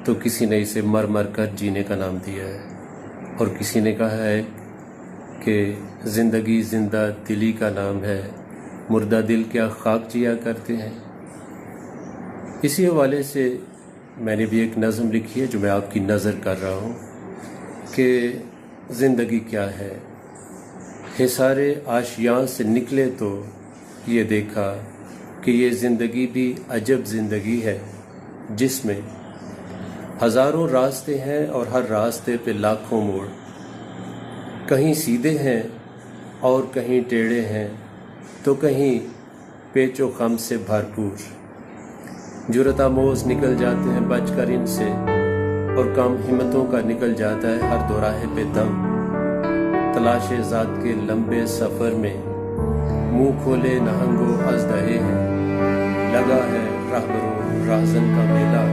تو کسی نے اسے مر مر کر جینے کا نام دیا ہے، اور کسی نے کہا ہے کہ زندگی زندہ دلی کا نام ہے، مردہ دل کیا خاک جیا کرتے ہیں۔ اسی حوالے سے میں نے بھی ایک نظم لکھی ہے جو میں آپ کی نظر کر رہا ہوں کہ زندگی کیا ہے۔ حصار آشیاں سے نکلے تو یہ دیکھا کہ یہ زندگی بھی عجب زندگی ہے، جس میں ہزاروں راستے ہیں اور ہر راستے پہ لاکھوں موڑ، کہیں سیدھے ہیں اور کہیں ٹیڑھے ہیں تو کہیں پیچ و خم سے بھرپور۔ جرأت آموز نکل جاتے ہیں بچ کر ان سے، اور کم ہمتوں کا نکل جاتا ہے ہر دوراہے پہ دم۔ تلاش ذات کے لمبے سفر میں منہ کھولے نہنگ و ازدہے ہیں، لگا ہے راہبروں راہزن کا میلہ،